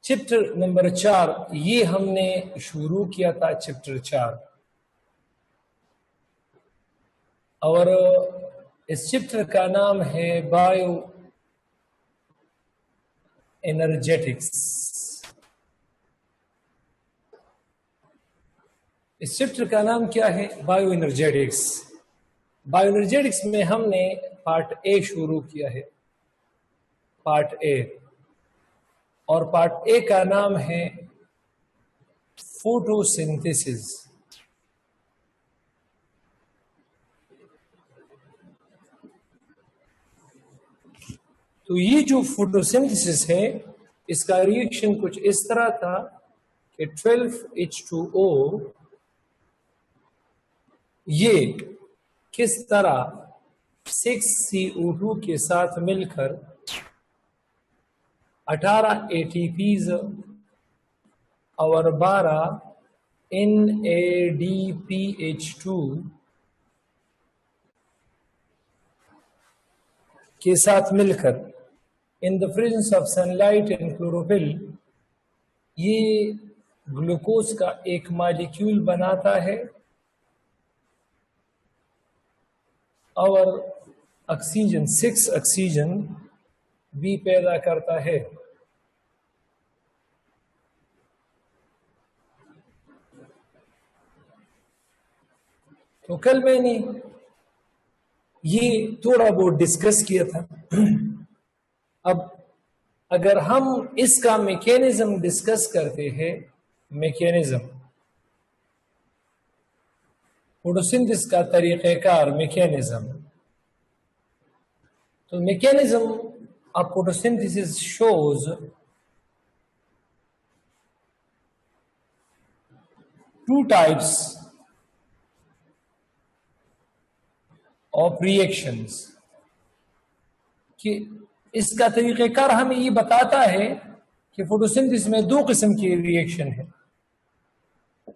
Chapter number 4 ये हमने शुरू किया था, चैप्टर 4। और इस चैप्टर का नाम है बायो एनर्जेटिक्स। इस चैप्टर का नाम क्या है? Bio energetics. बायो एनर्जेटिक्स में हमने पार्ट ए शुरू किया है, पार्ट ए। और पार्ट ए का नाम है फोटोसिंथेसिस। तो ये जो फोटोसिंथेसिस है, इसका रिएक्शन कुछ इस तरह था कि 12H2O ये किस तरह 6CO2 के साथ मिलकर 18 ATPs और 12 NADPH2 के साथ मिलकर in the presence of sunlight and chlorophyll ये ग्लूकोज का एक मॉलिक्यूल बनाता है और ऑक्सीजन 6 ऑक्सीजन भी पैदा करता है। तो कल मैंने ये थोड़ा बहुत डिस्कस किया था। अब अगर हम इसका मैकेनिज्म डिस्कस करते हैं, मैकेनिज्म फोटोसिंथेसिस का तरीक़ेकार, मैकेनिज्म, तो mechanism of photosynthesis shows two types of reactions. कि इसका तरीक़ेकार हमें ये बताता है कि फोटोसिंथेसिस में दो किस्म की रिएक्शन है।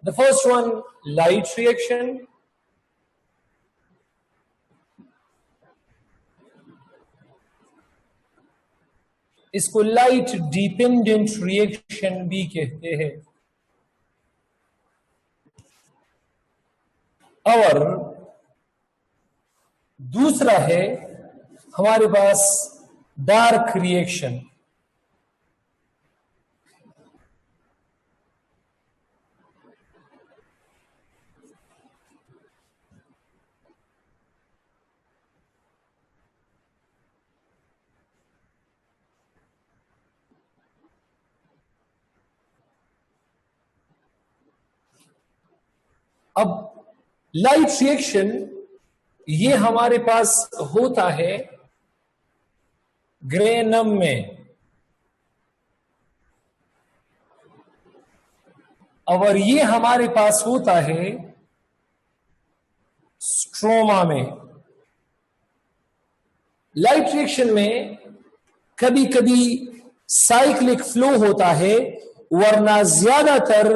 The first one light reaction, इसको लाइट डिपेंडेंट रिएक्शन भी कहते हैं। और दूसरा है हमारे पास डार्क रिएक्शन। अब लाइट रिएक्शन ये हमारे पास होता है ग्रेनम में, और ये हमारे पास होता है स्ट्रोमा में। लाइट रिएक्शन में कभी कभी साइक्लिक फ्लो होता है, वरना ज्यादातर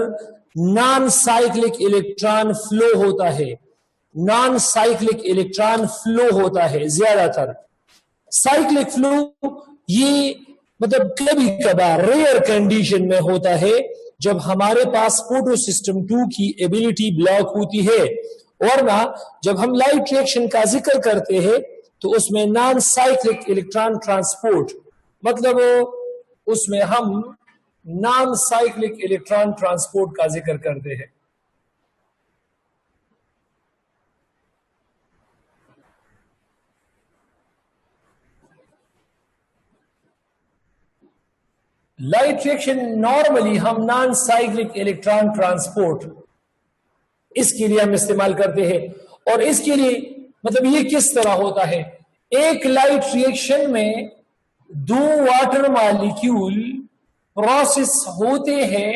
नॉन साइक्लिक इलेक्ट्रॉन फ्लो होता है। नॉन साइक्लिक इलेक्ट्रॉन फ्लो होता है ज्यादातर। साइक्लिक फ्लो ये मतलब कभी कभार रेयर कंडीशन में होता है, जब हमारे पास फोटो सिस्टम 2 की एबिलिटी ब्लॉक होती है। और ना जब हम लाइट रिएक्शन का जिक्र करते हैं तो उसमें नॉन साइक्लिक इलेक्ट्रॉन ट्रांसपोर्ट, मतलब उसमें हम नॉन साइक्लिक इलेक्ट्रॉन ट्रांसपोर्ट का जिक्र करते हैं। लाइट रिएक्शन नॉर्मली हम नॉन साइक्लिक इलेक्ट्रॉन ट्रांसपोर्ट इसके लिए हम इस्तेमाल करते हैं। और इसके लिए मतलब ये किस तरह होता है, एक लाइट रिएक्शन में दो वाटर मॉलिक्यूल प्रोसेस होते हैं।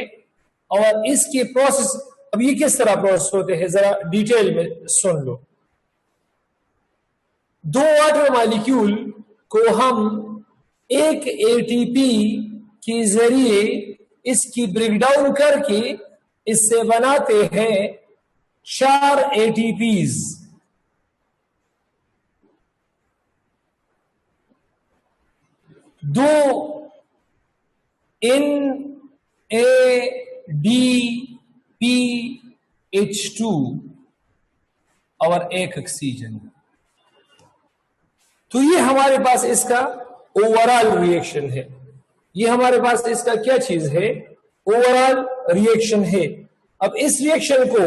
और इसके प्रोसेस, अब ये किस तरह प्रोसेस होते हैं जरा डिटेल में सुन लो। दो वाटर मॉलिक्यूल को हम एक एटीपी के जरिए इसकी ब्रेकडाउन करके इससे बनाते हैं 4 एटीपीज। दो इन ADPH2 और एक ऑक्सीजन। तो ये हमारे पास इसका ओवरऑल रिएक्शन है। ये हमारे पास इसका क्या चीज है? ओवरऑल रिएक्शन है। अब इस रिएक्शन को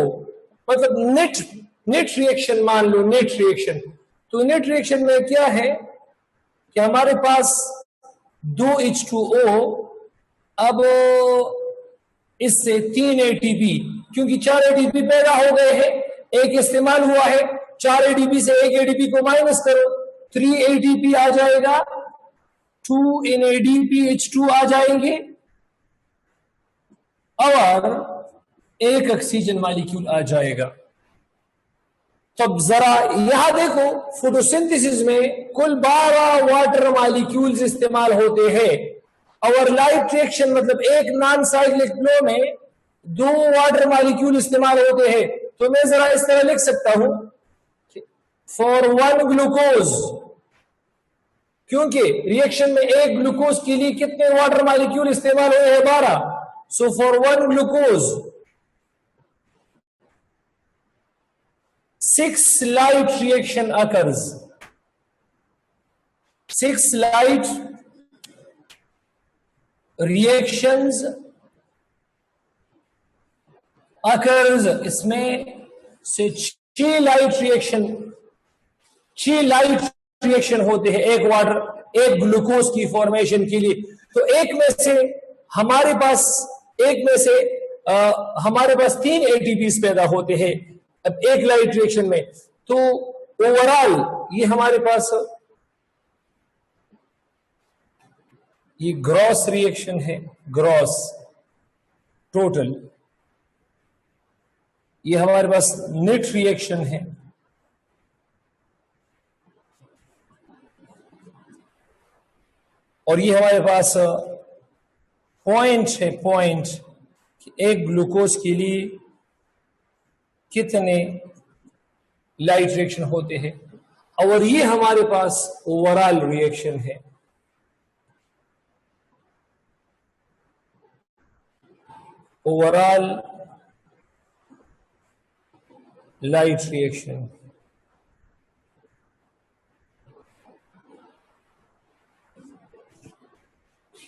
मतलब नेट रिएक्शन मान लो, नेट रिएक्शन। तो नेट रिएक्शन में क्या है कि हमारे पास 2H2O, अब इससे 3 ATP, क्योंकि 4 ATP पैदा हो गए हैं, एक इस्तेमाल हुआ है, 4 ATP से 1 ATP को माइनस करो, 3 ATP आ जाएगा, 2 NADPH2 आ जाएंगे और एक ऑक्सीजन मॉलिक्यूल आ जाएगा। तब जरा यहां देखो, फोटोसिंथेसिस में कुल 12 वाटर मॉलिक्यूल्स इस्तेमाल होते हैं और लाइट रिएक्शन मतलब एक नॉन साइक्लिक फ्लो में 2 वाटर मॉलिक्यूल इस्तेमाल होते हैं। तो मैं जरा इस तरह लिख सकता हूं, फॉर 1 ग्लूकोज, क्योंकि रिएक्शन में एक ग्लूकोज के लिए कितने वाटर मॉलिक्यूल इस्तेमाल हुए हैं? 12। So for 1 glucose 6 light reaction occurs. 6 light reactions occurs. इसमें से 6 लाइट रिएक्शन होते हैं एक ग्लूकोज की फॉर्मेशन के लिए। तो एक में से हमारे पास 3 ATPs पैदा होते हैं अब एक लाइट रिएक्शन में। तो ओवरऑल ये हमारे पास ये ग्रॉस रिएक्शन है, ग्रॉस टोटल। ये हमारे पास नेट रिएक्शन है। और ये हमारे पास पॉइंट है, पॉइंट एक ग्लूकोज के लिए कितने लाइट रिएक्शन होते हैं। और ये हमारे पास ओवरऑल रिएक्शन है। Overall light reaction.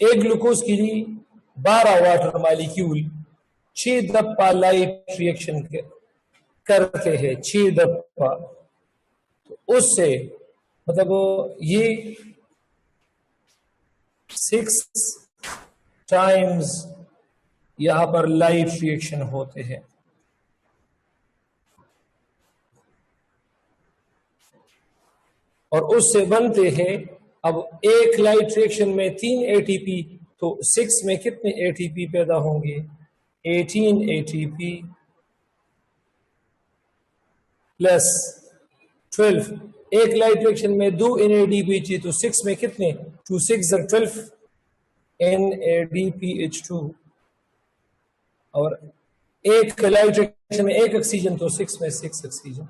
एक ग्लूकोज के लिए 12 वाटर मॉलिक्यूल 6 दफा लाइट रिएक्शन करते हैं, 6 दफा। तो उससे मतलब ये 6 टाइम्स यहां पर लाइट रिएक्शन होते हैं। और उससे बनते हैं, अब एक लाइट रिएक्शन में 3 ATP, तो 6 में कितने ATP पैदा होंगे? 18 ATP प्लस 12। एक लाइट रिएक्शन में 2 NADPH, तो 6 में कितने? 2 6 12 NADPH2। और एक लाइट रिएक्शन में एक ऑक्सीजन, तो 6 में 6 ऑक्सीजन।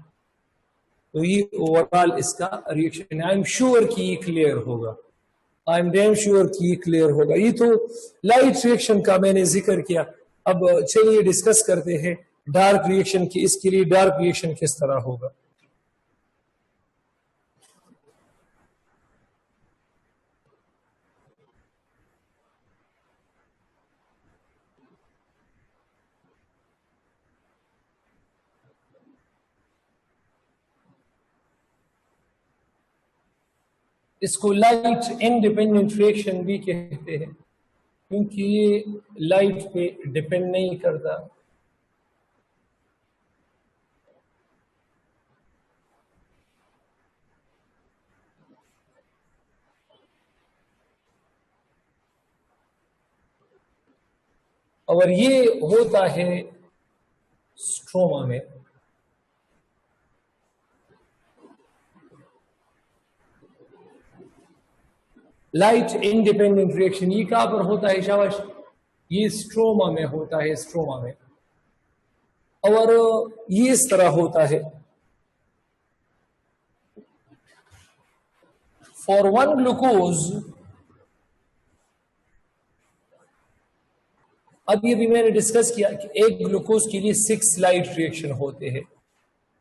तो ये ओवरऑल इसका रिएक्शन। आई एम श्योर कि ये क्लियर होगा, आई एम डैम श्योर कि ये क्लियर होगा। ये तो लाइट रिएक्शन का मैंने जिक्र किया। अब चलिए डिस्कस करते हैं डार्क रिएक्शन की। इसके लिए डार्क रिएक्शन किस तरह होगा। इसको लाइट इंडिपेंडेंट रिएक्शन भी कहते हैं, क्योंकि ये लाइट पे डिपेंड नहीं करता। और ये होता है स्ट्रोमा में। लाइट इंडिपेंडेंट रिएक्शन ये कहां पर होता है? शाबाश, ये स्ट्रोमा में होता है, स्ट्रोमा में। और ये इस तरह होता है, फॉर 1 ग्लूकोज अभी अभी मैंने डिस्कस किया कि एक ग्लूकोज के लिए 6 लाइट रिएक्शन होते हैं।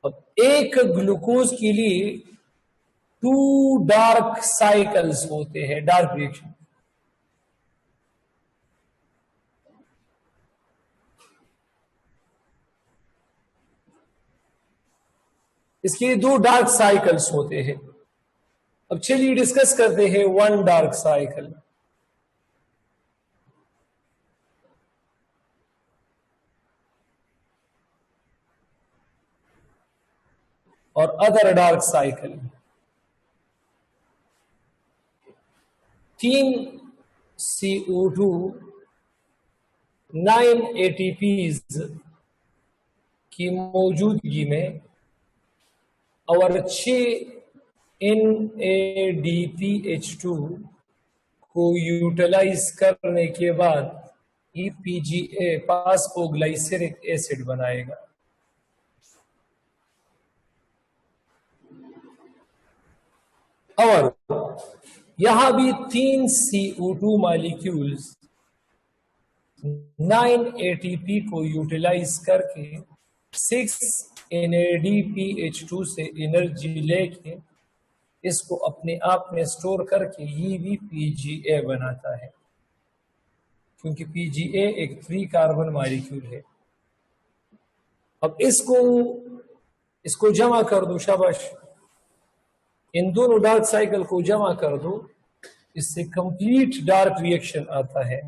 अब एक ग्लूकोज के लिए 2 डार्क साइकिल्स होते हैं, डार्क रिएक्शन। इसके लिए 2 डार्क साइकिल्स होते हैं। अब चलिए डिस्कस करते हैं 1 डार्क साइकिल और other dark cycle. 3 CO2 9 ATPs की मौजूदगी में और 6 NADPH2 को यूटिलाइज करने के बाद EPGA फास्फोग्लाइसेरिक एसिड बनाएगा। और यहां भी 3 CO2 मॉलिक्यूल्स 9 ATP को यूटिलाइज करके 6 NADPH2 से एनर्जी लेके इसको अपने आप में स्टोर करके ये भी PGA बनाता है, क्योंकि PGA एक 3 कार्बन मॉलिक्यूल है। अब इसको जमा कर दो, शाबाश, इन दोनों डार्क साइकिल को जमा कर दो, इससे कंप्लीट डार्क रिएक्शन आता है।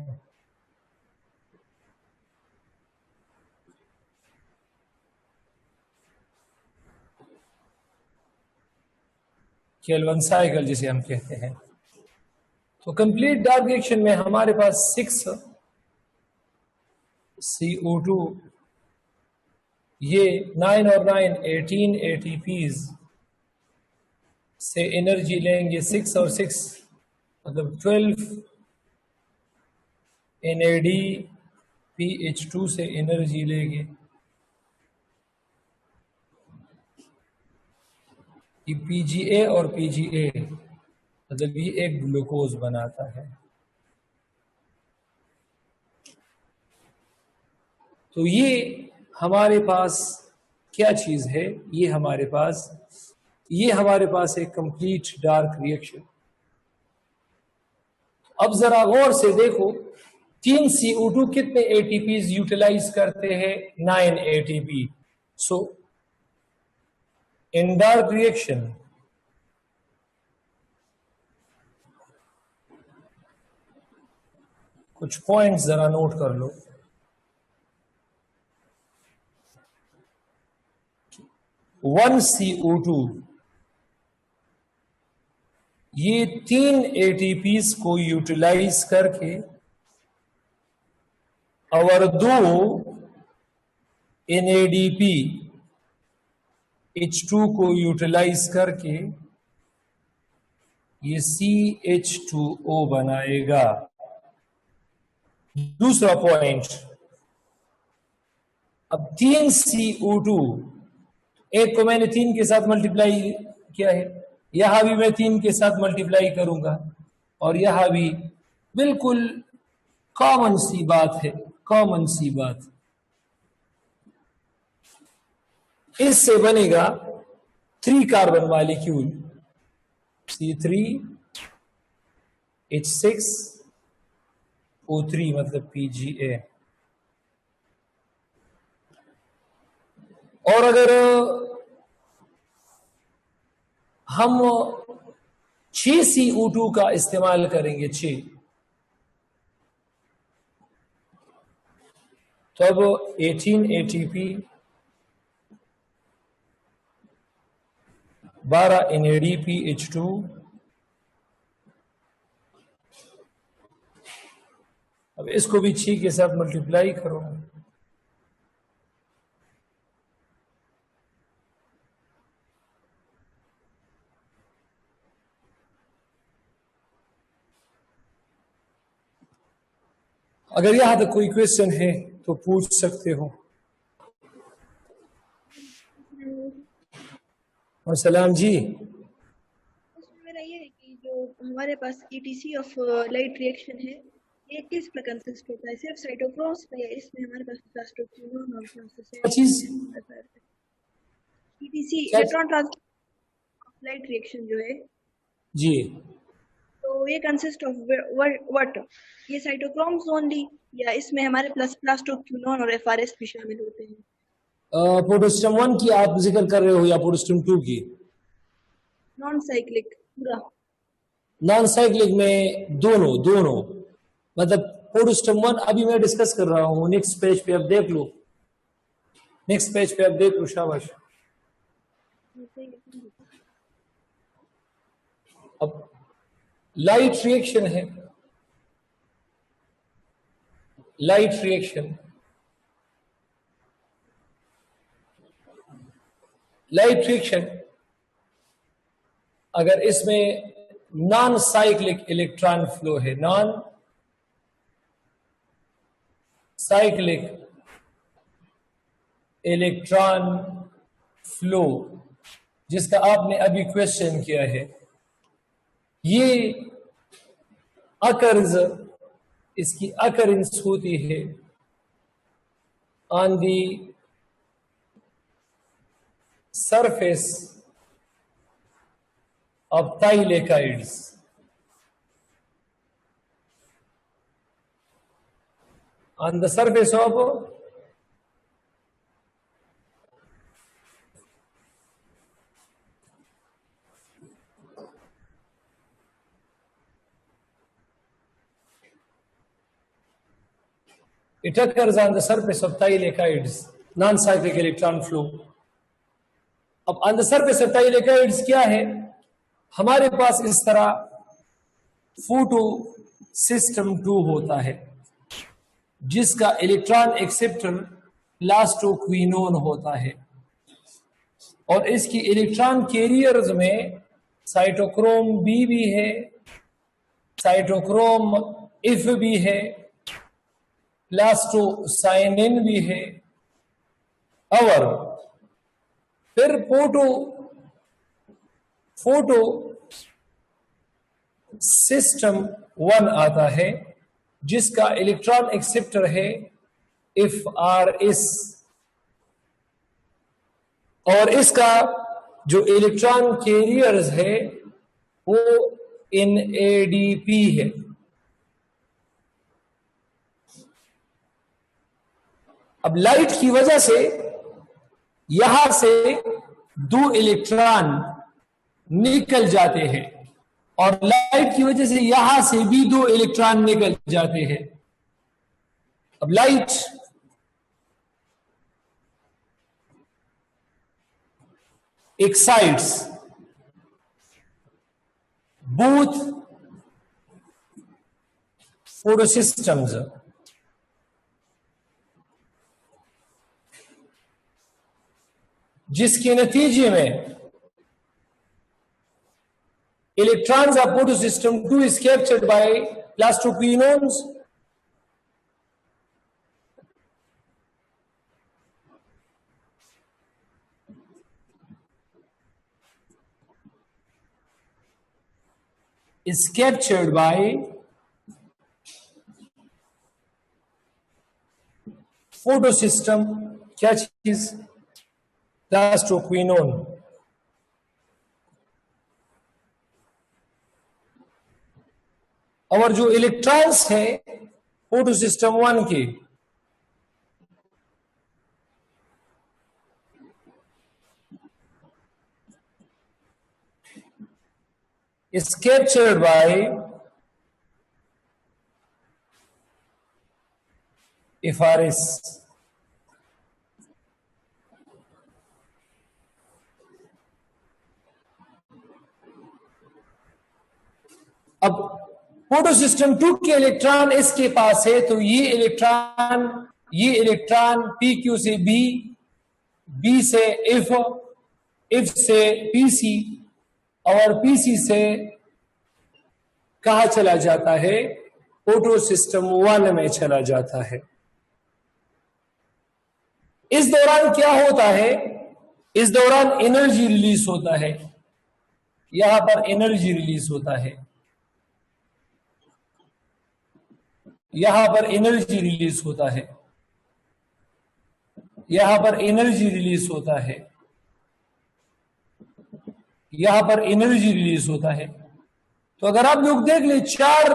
केल्विन साइकिल जिसे हम कहते हैं। तो कंप्लीट डार्क रिएक्शन में हमारे पास 6 CO2, ये 9 और 9 18 ATPs से एनर्जी लेंगे, 6 और 6 मतलब 12 NADPH2 से एनर्जी लेंगे। PGA और PGA मतलब ये एक ग्लूकोज बनाता है। तो ये हमारे पास क्या चीज है? ये हमारे पास एक कंप्लीट डार्क रिएक्शन। अब जरा गौर से देखो, 3 CO2 कितने ATPs यूटिलाइज करते हैं? 9 ATP। सो इन डार्क रिएक्शन कुछ पॉइंट्स जरा नोट कर लो। वन CO2 ये 3 ATPs को यूटिलाइज करके और 2 NADPH2 को यूटिलाइज करके ये CH2O बनाएगा। दूसरा पॉइंट, अब 3 CO2, एक को मैंने 3 के साथ मल्टीप्लाई किया है, यहां भी मैं 3 के साथ मल्टीप्लाई करूंगा, और यहां भी बिल्कुल कॉमन सी बात है, कॉमन सी बात। इससे बनेगा 3 कार्बन मॉलिक्यूल C3H6O3 मतलब PGA। और अगर हम 6 CO2 का इस्तेमाल करेंगे, 6, तो अब 18 ATP, 12 NADPH2, अब इसको भी 6 के साथ मल्टीप्लाई करो, अगर यहां तक कोई क्वेश्चन है तो पूछ सकते हो। और सलाम जी। मेरा ये है कि जो हमारे पास ETC ऑफ लाइट रिएक्शन है, ये किस पर कंसिस्ट होता है? सिर्फ साइटोक्रोम्स पे, या इसमें हमारे पास प्लास्टोक्विनोन और चीज पीटीसी इलेक्ट्रॉन ट्रांसलाइट रिएक्शन जो है जी, तो ये कंसिस्ट ऑफ व्हाट? ये साइटोक्रोम्स ओनली, या इसमें हमारे प्लस प्लास्टोक्विनोन और एफआरएस भी शामिल होते हैं? पोटोस्टम 1 की आप जिक्र कर रहे हो या पोटोस्टम 2 की? नॉन साइक्लिक पूरा। नॉन साइक्लिक में दोनों दोनों, मतलब पोटोस्टम 1 अभी मैं डिस्कस कर रहा हूं। नेक्स्ट पेज पे आप देख लो, नेक्स्ट पेज पे आप देख लो, शाबाश। अब लाइट रिएक्शन है, लाइट रिएक्शन, लाइट रिएक्शन अगर इसमें नॉन साइक्लिक इलेक्ट्रॉन फ्लो है, नॉन साइक्लिक इलेक्ट्रॉन फ्लो, जिसका आपने अभी क्वेश्चन किया है, ये अकर्स, इसकी अकरेंस होती है on the surface of thylakoids. On the surface of it occurs on the surface of thylakoids, non-cyclic electron flow. अब on the surface of thylakoids क्या है? हमारे पास इस तरह फोटो सिस्टम 2 होता है, जिसका इलेक्ट्रॉन एक्सेप्टर प्लास्टोक्विनोन होता है, और इसकी इलेक्ट्रॉन कैरियर्स में साइटोक्रोम बी भी है, साइटोक्रोम इफ भी है, प्लास्टोसाइनिन भी है, और फिर फोटो सिस्टम 1 आता है, जिसका इलेक्ट्रॉन एक्सेप्टर है एफआरएस, और इसका जो इलेक्ट्रॉन कैरियर्स है वो एनएडीपी है। अब लाइट की वजह से यहां से 2 इलेक्ट्रॉन निकल जाते हैं, और लाइट की वजह से यहां से भी 2 इलेक्ट्रॉन निकल जाते हैं। अब लाइट excites both photosystems, जिसके नतीजे में electrons of photosystem 2 is captured by plastoquinones, is captured by photosystem, क्या चीज? प्लास्टोक्विनोन। और जो इलेक्ट्रॉन्स है फोटोसिस्टम 1 के, is captured by एफआरएस। अब फोटोसिस्टम 2 के इलेक्ट्रॉन इसके पास है, तो ये इलेक्ट्रॉन पी क्यू से बी, बी से इफ से पीसी, और पीसी से कहा चला जाता है? फोटोसिस्टम 1 में चला जाता है। इस दौरान क्या होता है? इस दौरान एनर्जी रिलीज होता है, यहां पर एनर्जी रिलीज होता है। यहां पर एनर्जी रिलीज होता है, यहां पर एनर्जी रिलीज होता है, यहां पर एनर्जी रिलीज होता है। तो अगर आप लोग देख ले 4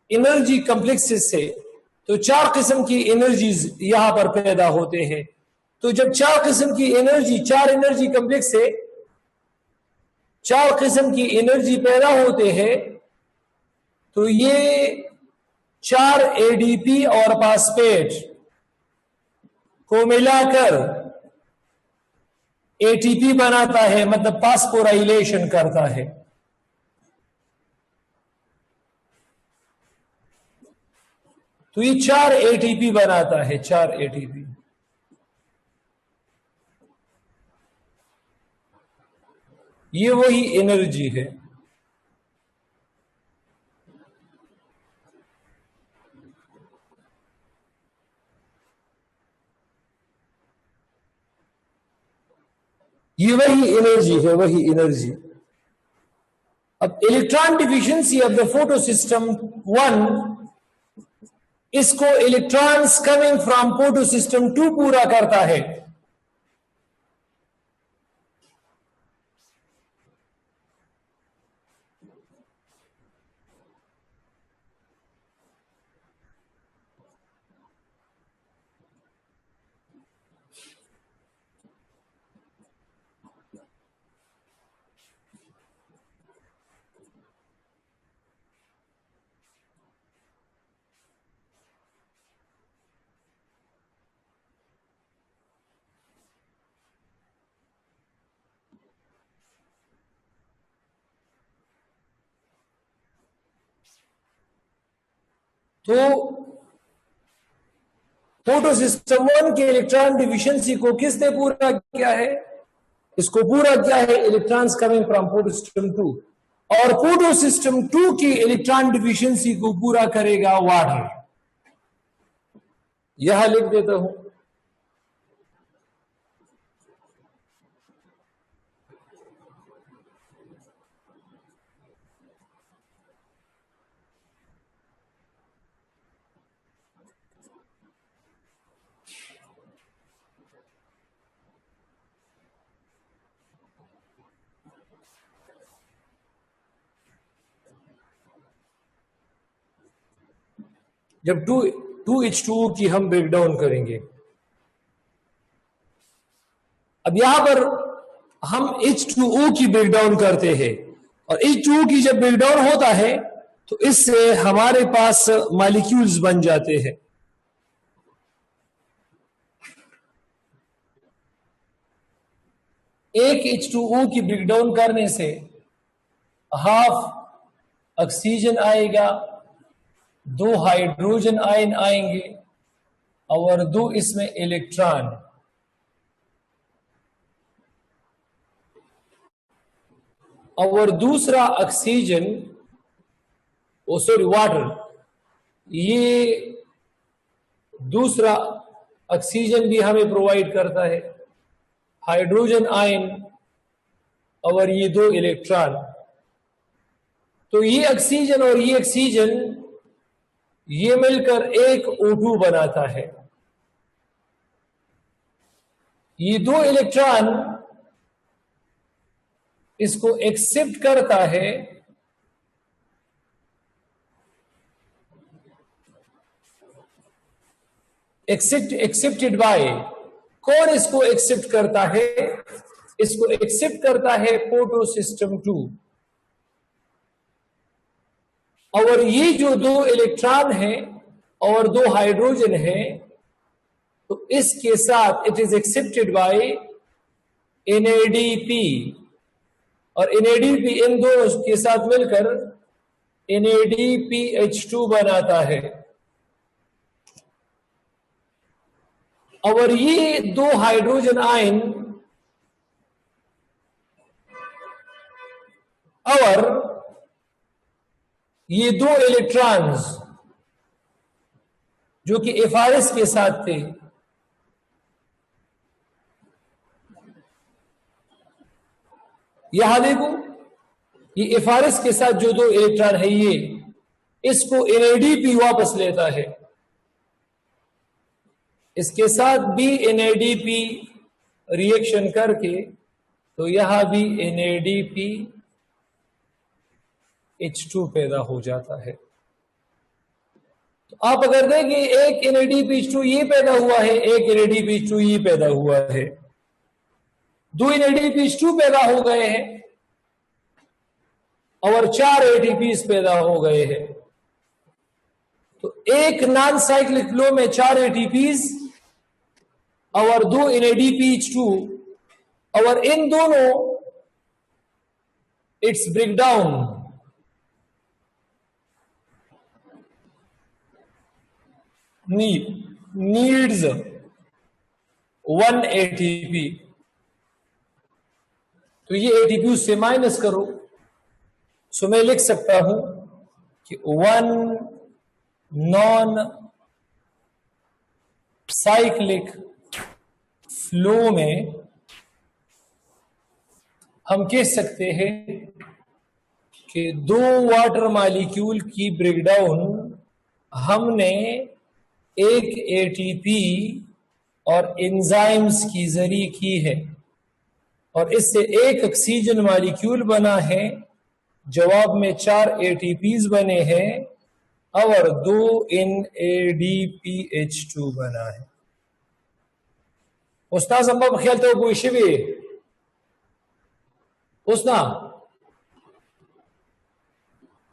एनर्जी कॉम्प्लेक्सेस से, तो 4 किस्म की एनर्जीज यहां पर पैदा होते हैं। तो जब 4 किस्म की एनर्जी, 4 एनर्जी कॉम्प्लेक्स से 4 किस्म की एनर्जी पैदा होते हैं, तो ये 4 एडीपी और फास्फेट को मिलाकर एटीपी बनाता है, मतलब फास्फोराइलेशन करता है। तो ये 4 एटीपी बनाता है, 4 एटीपी। ये वही एनर्जी है। ये वही एनर्जी है, वही एनर्जी। अब electron deficiency of the photo system 1, इसको electrons coming from photo system 2 पूरा करता है। तो फोटो सिस्टम 1 के इलेक्ट्रॉन डिफिशिएंसी को किसने पूरा किया है? इसको पूरा किया है electrons coming from photo system 2। और फोटो सिस्टम 2 की इलेक्ट्रॉन डिफिशिएंसी को पूरा करेगा वाटर। यहां लिख देता हूं, जब 2H2O की हम ब्रेकडाउन करेंगे। अब यहां पर हम H2O की ब्रेकडाउन करते हैं, और H2O की जब ब्रेकडाउन होता है तो इससे हमारे पास मॉलिक्यूल्स बन जाते हैं। एक H2O की ब्रेकडाउन करने से हाफ ऑक्सीजन आएगा, 2 हाइड्रोजन आयन आएंगे और 2 इसमें इलेक्ट्रॉन। और दूसरा ऑक्सीजन, वाटर, ये दूसरा ऑक्सीजन भी हमें प्रोवाइड करता है, हाइड्रोजन आयन और ये 2 इलेक्ट्रॉन। तो ये ऑक्सीजन और ये ऑक्सीजन ये मिलकर एक O2 बनाता है। ये 2 इलेक्ट्रॉन इसको एक्सेप्ट करता है, एक्सेप्टेड बाय, कौन इसको एक्सेप्ट करता है? इसको एक्सेप्ट करता है फोटो सिस्टम 2। और ये जो 2 इलेक्ट्रॉन है और 2 हाइड्रोजन है, तो इसके साथ it is accepted by NADP, और NADP इन दोनों के साथ मिलकर NADPH2 बनाता है। और ये 2 हाइड्रोजन आयन और ये 2 इलेक्ट्रॉन्स जो कि FRS के साथ थे, यहां देखो, ये FRS के साथ जो 2 इलेक्ट्रॉन है, इसको NADP वापस लेता है, इसके साथ भी NADP रिएक्शन करके, तो यहां भी NADPH2 पैदा हो जाता है। तो आप अगर देखें, एक NADPH2 ये पैदा हुआ है, एक NADPH2 ये पैदा हुआ है, दो NADPH2 पैदा हो गए हैं और 4 ATPs पैदा हो गए हैं। तो एक नॉन साइक्लिक फ्लो में 4 ATPs और 2 NADPH2, और इन दोनों इट्स ब्रेकडाउन needs 1 ATP। तो ये ATP उससे माइनस करो, सो मैं लिख सकता हूं कि 1 नॉन साइक्लिक फ्लो में हम कह सकते हैं कि 2 वाटर मॉलिक्यूल की ब्रेकडाउन हमने एक एटीपी और एंजाइम्स की जरिए की है, और इससे एक ऑक्सीजन मॉलिक्यूल बना है, जवाब में 4 एटीपीज बने हैं और 2 NADPH2 बना है। उस्ताद अम्मा ख्याल तो कोई शिवे उसना।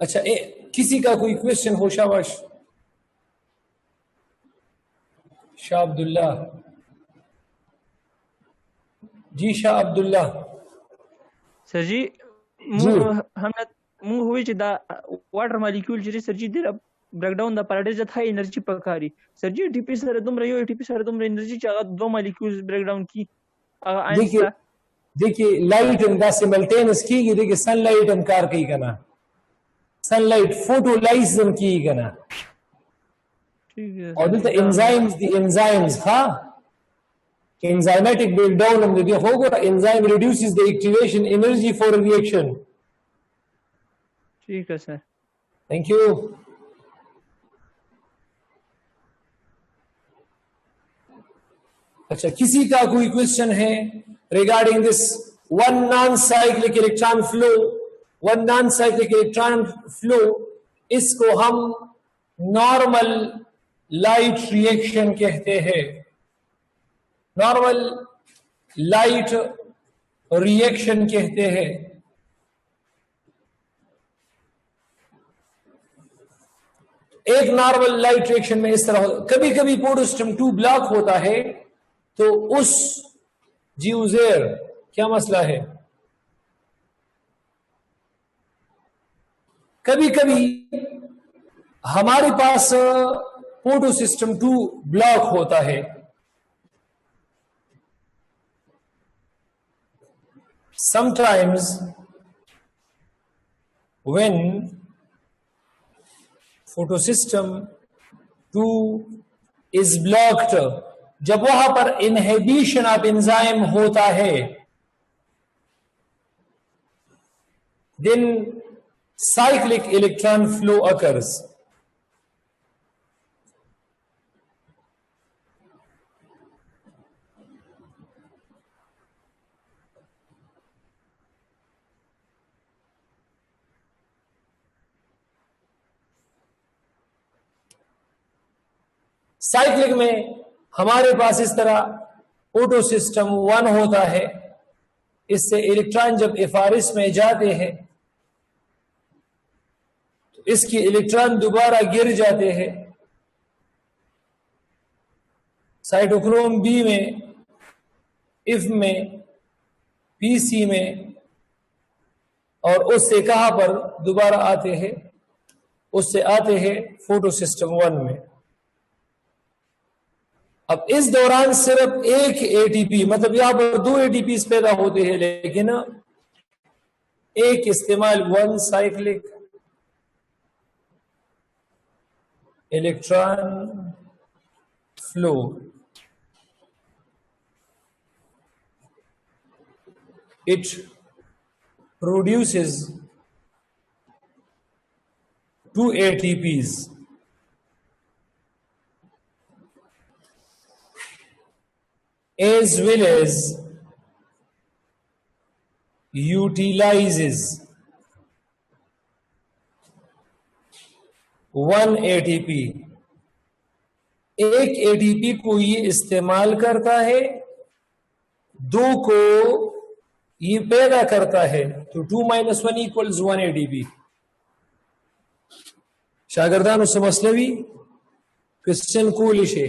अच्छा, किसी का कोई क्वेश्चन हो? शाबाश शाह अब्दुल्ला जी, शाह अब्दुल्ला सर जी। जी हमने मु हुई दा वाटर मॉलिक्यूल जी सर जी दे ब्रेकडाउन द पैराडाइज था एनर्जी पकारी सर जी एटीपी सर तुम रही हो एटीपी सर तुम एनर्जी चाह 2 मॉलिक्यूल्स ब्रेकडाउन की देखिए लाइट इनका सिमल्टेनियस की, देखिए सनलाइट हम कार की करना, सनलाइट फोटोलाइसिस की करना, ठीक है। और द एंजाइम्स हाँ, enzymatic breakdown हम देखिए होगा, enzyme reduces the activation energy for a reaction। ठीक है सर, थैंक यू। अच्छा, किसी का कोई क्वेश्चन है regarding this one non cyclic electron flow? One non cyclic electron flow, इसको हम नॉर्मल लाइट रिएक्शन कहते हैं। नॉर्मल लाइट रिएक्शन कहते हैं। एक नॉर्मल लाइट रिएक्शन में इस तरह कभी कभी पोटोसिस्टम 2 ब्लॉक होता है, तो उस जी उज़ैर क्या मसला है? कभी कभी हमारे पास पोटोसिस्टम 2 ब्लॉक होता है, sometimes when photosystem 2 is blocked, जब वहां पर इनहिबिशन ऑफ एंजाइम होता है, then cyclic electron flow occurs। Cyclic में हमारे पास इस तरह पोटोसिस्टम 1 होता है, इससे इलेक्ट्रॉन जब एफआरएस में जाते हैं तो इसके इलेक्ट्रॉन दोबारा गिर जाते हैं साइटोक्रोम बी में, इफ में, पीसी में, और उससे कहां पर दोबारा आते हैं? उससे आते हैं फोटोसिस्टम 1 में। अब इस दौरान सिर्फ एक एटीपी, मतलब यहां पर 2 एटीपी पैदा होते हैं, लेकिन एक इस्तेमाल one cyclic electron flow. It produces 2 ATPs. As well as utilizes 1 ATP. एक ATP को ये इस्तेमाल करता है, 2 को ये पैदा करता है, तो 2 - 1 = 1 ATP. शागिर्दान मसलवी क्वेश्चन कूलिश है.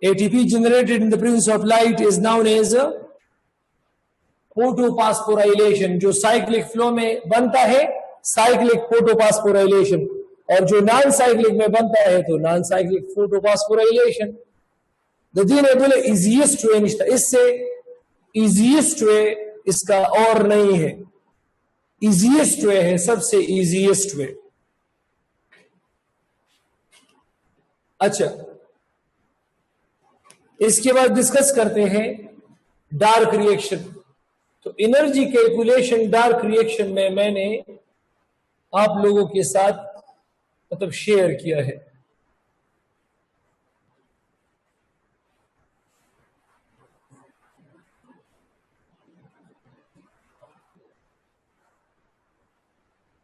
ATP generated in the presence of light is known as photophosphorylation. जो साइक्लिक फ्लो में बनता है साइक्लिक फोटोफॉस्फोराइलेशन, और जो नॉन साइक्लिक में बनता है तो non cyclic photophosphorylation. Easiest way निश्ता, इससे इजीएस्ट वे इसका और नहीं है. इजीएस्ट वे है, सबसे इजीएस्ट वे. अच्छा, इसके बाद डिस्कस करते हैं डार्क रिएक्शन. तो एनर्जी कैलकुलेशन डार्क रिएक्शन में मैंने आप लोगों के साथ मतलब शेयर किया है.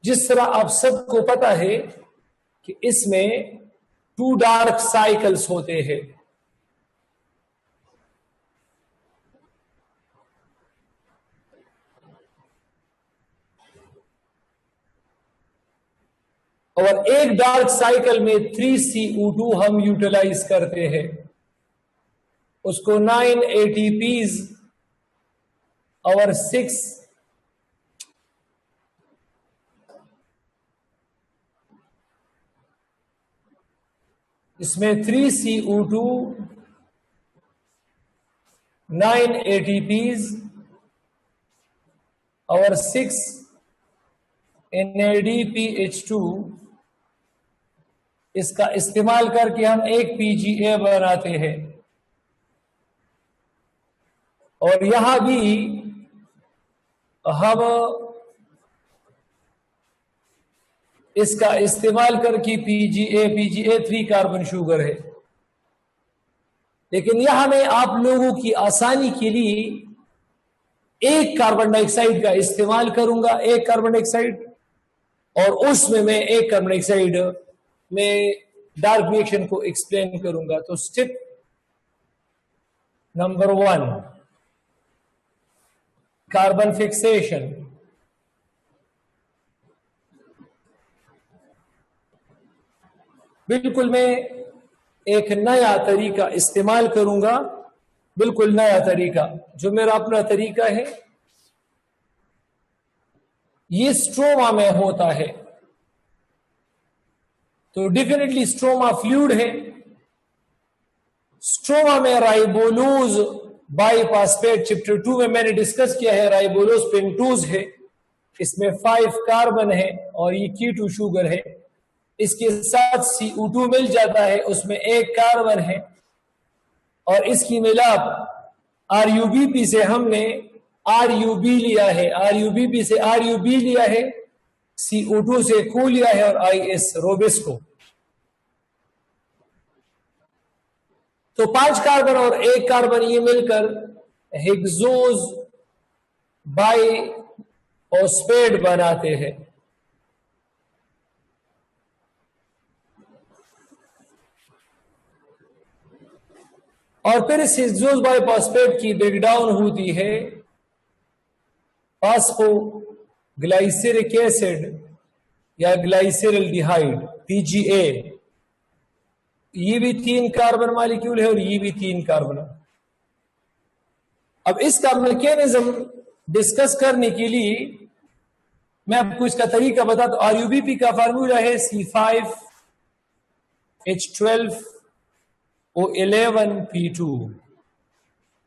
जिस तरह आप सबको पता है कि इसमें 2 डार्क साइकिल्स होते हैं. और एक डार्क साइकिल में 3CO2 हम यूटिलाइज करते हैं, उसको 9 ATPs और 6 इसमें 3CO2 9 ATPs और 6 NADPH2 इसका इस्तेमाल करके हम एक PGA बनाते हैं. और यहां भी हम इसका इस्तेमाल करके PGA 3 कार्बन शुगर है. लेकिन यहां मैं आप लोगों की आसानी के लिए एक कार्बन डाइऑक्साइड का इस्तेमाल करूंगा, एक कार्बन डाइऑक्साइड, और उसमें मैं एक कार्बन डाइऑक्साइड में डार्क रिएक्शन को एक्सप्लेन करूंगा. तो स्टेप नंबर 1, कार्बन फिक्सेशन. बिल्कुल मैं एक नया तरीका इस्तेमाल करूंगा, बिल्कुल नया तरीका, जो मेरा अपना तरीका है. ये स्ट्रोमा में होता है, तो डेफिनेटली स्ट्रोमा फ्लूइड है. स्ट्रोमा में राइबोलोज बाइफॉस्फेट चैप्टर 2 में मैंने डिस्कस किया है. राइबोलोज पेंटोज है, इसमें 5 कार्बन है और ये कीटो शुगर है. इसके साथ CO2 मिल जाता है, उसमें 1 कार्बन है, और इसकी मिलाप RUBP से हमने RUB लिया है, RUBP से RUB लिया है, CO2 से को लिया है, और IS रोबिस्को. तो 5 कार्बन और 1 कार्बन ये मिलकर हेक्सोज बाइफॉस्फेट बनाते हैं. और फिर इस हेक्सोज बाइफॉस्फेट की ब्रेकडाउन होती है फास्फोग्लाइसरिक एसिड या ग्लाइसरल्डिहाइड PGA. ये भी 3 कार्बन मॉलिक्यूल है और ये भी 3 कार्बन. अब इसका मैकेनिज्म डिस्कस करने के लिए मैं आपको इसका तरीका बताता हूं. RUBP का फार्मूला है C5H12O11P2.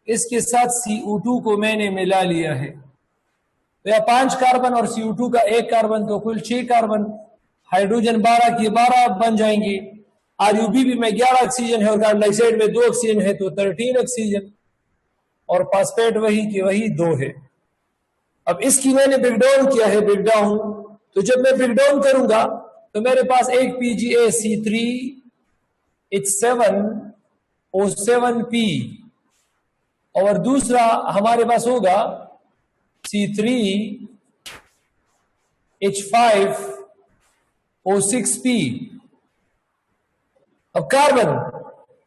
इसके साथ CO2 को मैंने मिला लिया है, तो या 5 कार्बन और CO2 का 1 कार्बन, तो कुल 6 कार्बन. हाइड्रोजन 12 की 12 बन जाएंगे. RUBP में 11 ऑक्सीजन है और कार्बन डाइऑक्साइड में 2 ऑक्सीजन है, तो 13 ऑक्सीजन, और फास्फेट वही की वही 2 है. अब इसकी मैंने ब्रेकडाउन किया है, ब्रेकडाउन. तो जब मैं ब्रेकडाउन करूंगा तो मेरे पास एक PgA C3H7O7P और दूसरा हमारे पास होगा C3H5O6P। अब कार्बन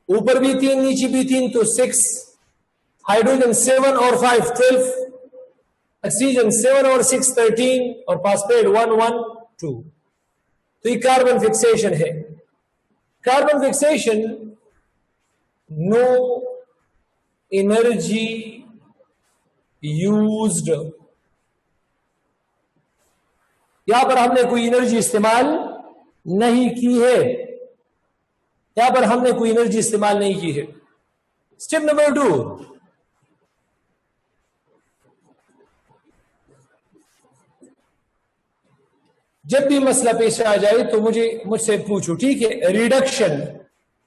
ऊपर भी 3 नीचे भी 3 तो 6, हाइड्रोजन 7 और 5 12, ऑक्सीजन 7 और 6 13 और फास्फेट 1 1 2। तो ये कार्बन फिक्सेशन है। Carbon fixation no energy used, यहां पर हमने कोई एनर्जी इस्तेमाल नहीं की है, यहां पर हमने कोई एनर्जी इस्तेमाल नहीं की है। स्टेप नंबर 2, जब भी मसला पेश आ जाए तो मुझसे पूछो, ठीक है। रिडक्शन,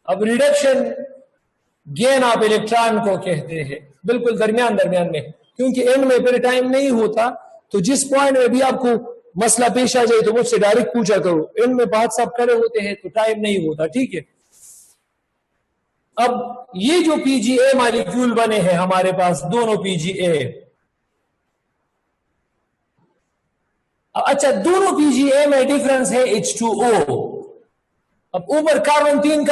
अब रिडक्शन गेन ऑफ इलेक्ट्रॉन को कहते हैं, बिल्कुल दरमियान में, क्योंकि एंड में फिर टाइम नहीं होता। तो जिस पॉइंट में भी आपको मसला पेश आ जाए तो मुझसे डायरेक्ट पूछा करो, एंड में बात सब खड़े होते हैं तो टाइम नहीं होता, ठीक है। अब ये जो PgA मॉलिक्यूल बने हैं हमारे पास, दोनों PgA, अच्छा दोनों PgA में डिफरेंस है H2O। अब ऊपर कार्बन 3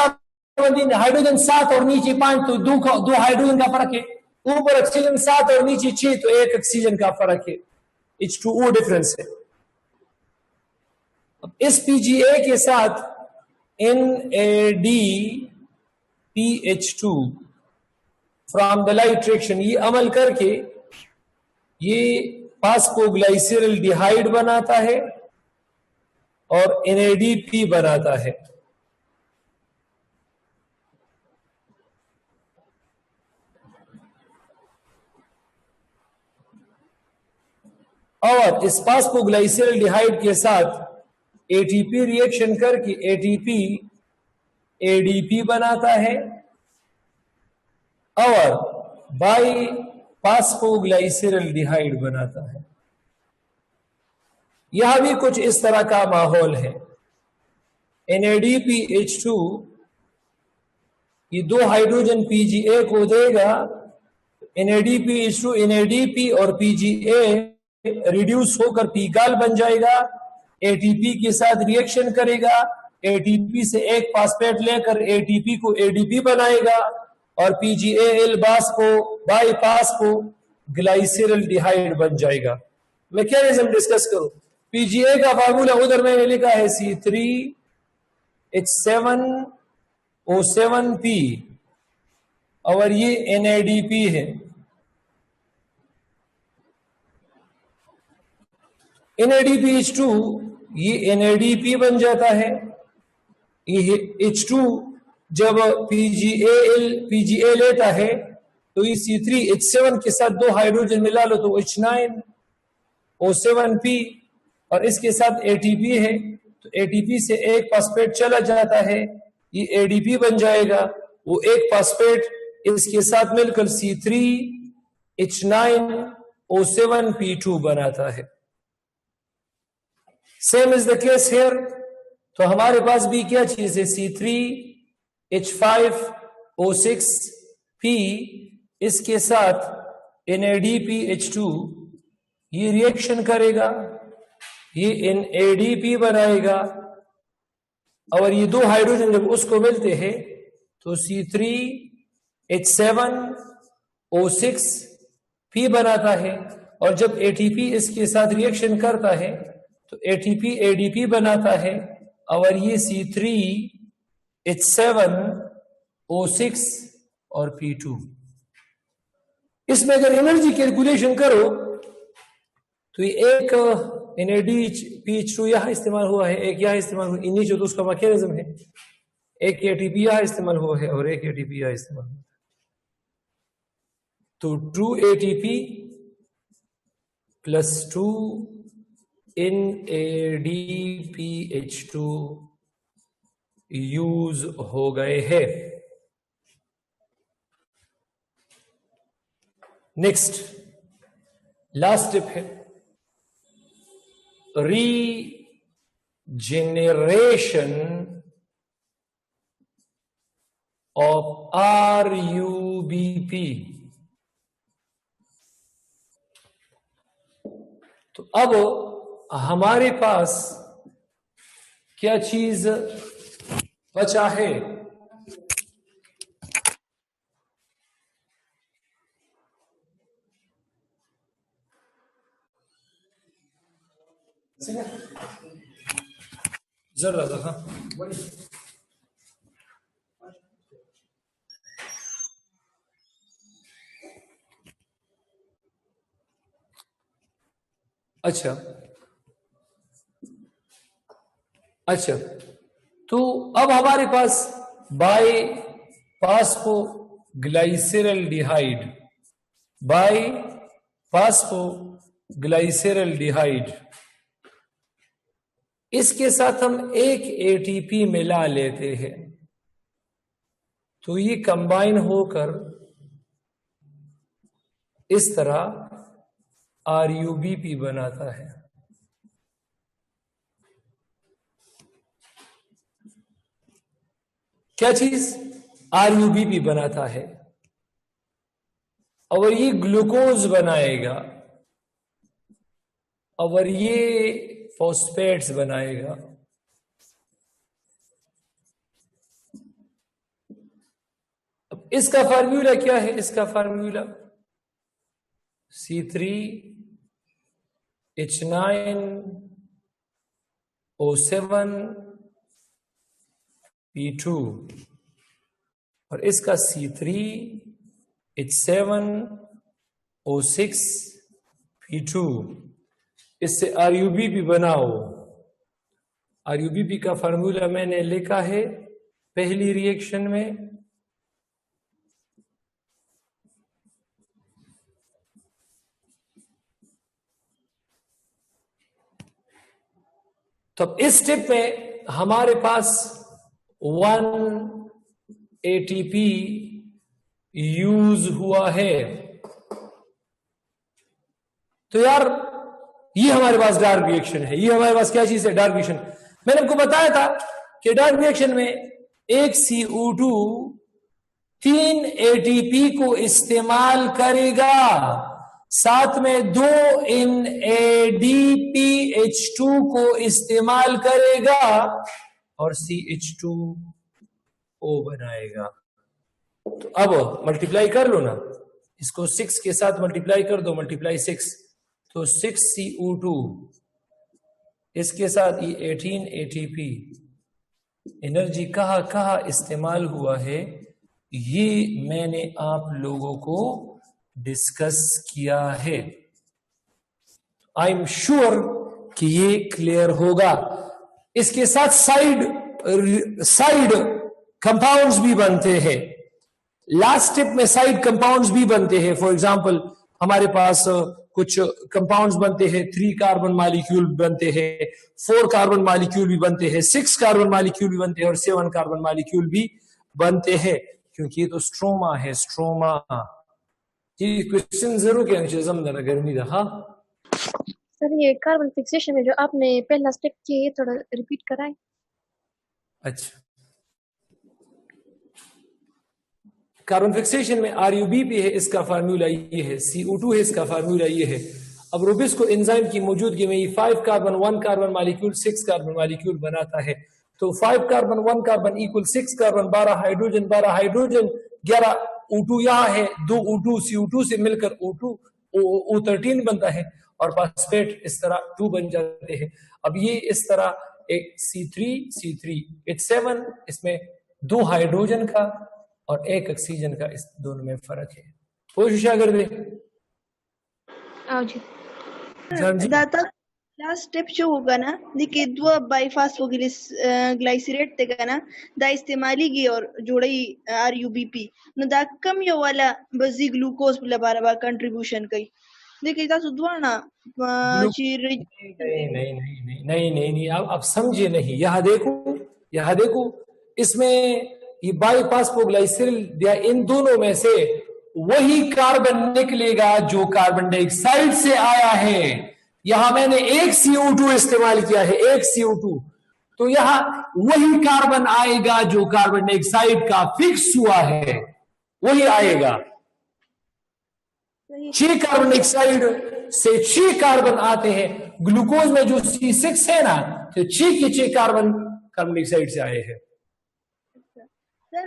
हाइड्रोजन 7 और नीचे 5 तो दो हाइड्रोजन का फर्क है, ऊपर ऑक्सीजन 7 और नीचे 6 तो 1 ऑक्सीजन का फर्क है, H2O डिफरेंस है। अब इस PgA के साथ NADPH2 from the light reaction, ये अमल करके ये फास्फोग्लाइसिरल डिहाइड बनाता है और NADP बनाता है। और इस फास्फोग्लाइसिरल डिहाइड के साथ ATP रिएक्शन करके ATP ADP बनाता है और बाई फास्फोग्लाइसिरल डिहाइड बनाता है। यहां भी कुछ इस तरह का माहौल है। NADPH2 ये दो हाइड्रोजन PgA को देगा, NADPH2 NADP और PgA रिड्यूस होकर पीगाल बन जाएगा, ATP के साथ रिएक्शन करेगा, ATP से एक फास्फेट लेकर ATP को ADP बनाएगा और PgAl बाईपास को ग्लाइसिरल डिहाइड बन जाएगा। मैकेनिज्म डिस्कस करो। PgA का फार्मूला उधर मैंने लिखा है C3H7O7P और ये NADP है। NADPH2 ये NADP बन जाता है। ये H2 जब PgA लेता है तो ये C3H7 के साथ दो हाइड्रोजन मिला लो तो H9O7P और इसके साथ ATP है तो ATP से एक फास्फेट चला जाता है, ये ADP बन जाएगा। वो एक फास्फेट इसके साथ मिलकर C3H9O7P2 बनाता है। Same is the case here. तो हमारे पास भी क्या चीज है, C3H5O6P इसके साथ NADPH2 ये रिएक्शन करेगा, ये NADP बनाएगा और ये दो हाइड्रोजन जब उसको मिलते हैं तो C3H7O6P बनाता है और जब ATP इसके साथ रिएक्शन करता है तो ATP ADP बनाता है और ये C3H7O6 और P2। इसमें अगर एनर्जी कैलकुलेशन करो तो ये एक NADPH2 यहां इस्तेमाल हुआ है, एक यहां इस्तेमाल हुआ, नीचे तो उसका मैकेनिज्म है, एक ATP यहां इस्तेमाल हुआ है और एक ATP यहां इस्तेमाल हुआ है। तो 2 ATP प्लस 2 NADPH2 यूज हो गए हैं। नेक्स्ट लास्ट स्टेप है generation of RUBP। तो अब हमारे पास क्या चीज बचा है? जरा हाँ, अच्छा अच्छा, तो अब हमारे पास बाय फास्फोग्लाइसेरल्डिहाइड, बाय फास्फोग्लाइसेरल्डिहाइड, इसके साथ हम एक एटीपी मिला लेते हैं, तो ये कंबाइन होकर इस तरह RUBP बनाता है। क्या चीज? RUBP बनाता है, और ये ग्लूकोज बनाएगा, और ये फॉस्फेट्स बनाएगा। अब इसका फार्मूला क्या है? इसका फार्मूला C3H9O7P2 और इसका C3H7O6P2। इससे RUBP बनाओ। RUBP का फार्मूला मैंने लिखा है पहली रिएक्शन में। तो इस स्टेप में हमारे पास 1 ATP यूज हुआ है। तो यार ये हमारे पास डार्क रिएक्शन है। ये हमारे पास क्या चीज है? Dark reaction. मैंने आपको बताया था कि डार्क रिएक्शन में एक CO2 3 ATP को इस्तेमाल करेगा, साथ में 2 NADPH2 को इस्तेमाल करेगा और CH2O बनाएगा। तो अब मल्टीप्लाई कर लो ना, इसको 6 के साथ मल्टीप्लाई कर दो, मल्टीप्लाई 6, तो 6CO2 इसके साथ ये 18 ATP। एनर्जी कहाँ कहाँ इस्तेमाल हुआ है ये मैंने आप लोगों को डिस्कस किया है। आई एम श्योर कि ये क्लियर होगा। इसके साथ साइड कंपाउंड्स भी बनते हैं। लास्ट स्टेप में साइड कंपाउंड्स भी बनते हैं। फॉर एग्जांपल हमारे पास कुछ कंपाउंड्स बनते हैं, 3 कार्बन मॉलिक्यूल बनते हैं, 4 कार्बन मॉलिक्यूल भी बनते हैं, 6 कार्बन मॉलिक्यूल भी बनते हैं और 7 कार्बन मॉलिक्यूल भी बनते हैं, क्योंकि ये तो स्ट्रोमा है। स्ट्रोमा जी क्वेश्चन जरूर क्या जरा गर्मी रहा। सर ये कार्बन फिक्सेशन में जो आपने पहला स्टेप किया है थोड़ा रिपीट कराएं। अच्छा, कार्बन फिक्सेशन में RUBP है, इसका फार्मूला ये है, CO2 है, इसका फार्मूला ये है। अब रूबिस्को एंजाइम की मौजूदगी में ये 5 carbon 1 carbon molecule 6 carbon molecule बनाता है। तो 5 carbon 1 carbon equal 6 carbon, 12 hydrogen 12 hydrogen, 11 O2 यहाँ है, 2 O2 CO2 से मिलकर O13 बनता है और फॉस्फेट इस तरह 2 बन जाते हैं। अब ये इस तरह एक C3H7, इसमें 2 हाइड्रोजन का और 1 ऑक्सीजन का, इस दोनों में फर्क है। कोशिश कर दे दाता। लास्ट स्टेप जो होगा ना, देखिए 2 बाइफास्फोग्लाइसरेट तेगा ना दा इस्तेमाली गी और जोड़ई RUBP न दा कम यो वाला बजी ग्लूकोज लबारबा कंट्रीब्यूशन कई देखिए दा सुधवाना नहीं, आप समझे नहीं। यहाँ देखो इसमें ये बाइफास्फोग्लाइसिल या इन दोनों में से वही कार्बन निकलेगा जो कार्बन डाइऑक्साइड से आया है। यहां मैंने एक CO2 इस्तेमाल किया है, एक CO2, तो यहां वही कार्बन आएगा जो कार्बन डाइऑक्साइड का फिक्स हुआ है, वही आएगा। 6 कार्बन डाइऑक्साइड से 6 कार्बन आते हैं। ग्लूकोज में जो C6 है ना, तो 6 के 6 कार्बन डाइऑक्साइड से आए हैं। Sir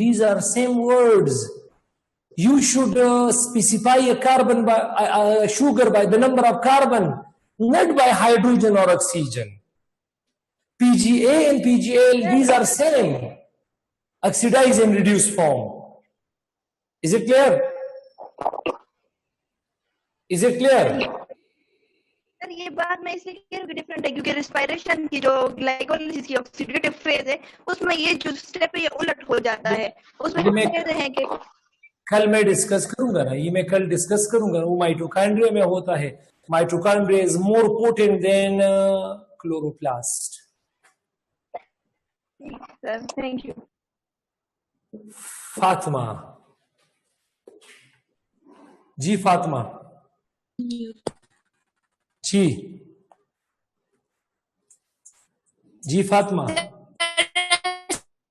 these are same words. You should specify a carbon by sugar by the number of carbon, not by hydrogen or oxygen. PGA and PGL, these are same. Oxidized and reduced form. Is it clear? Sir ये बात मैं इसलिए कह रही हूँ कि different है क्योंकि रेस्पिरेशन की जो ग्लाइकोलिसिस की ऑक्सीडेटिव फेज है उसमें ये जो स्टेप है ये उलट हो जाता है। उसमें हम कहते हैं कि कल मैं डिस्कस करूंगा ना, ये मैं कल डिस्कस करूंगा। वो माइटोकॉन्ड्रिया में होता है। Mitochondria is more potent than chloroplast. Sir thank you. Fatima ji, Fatima ji, Fatima.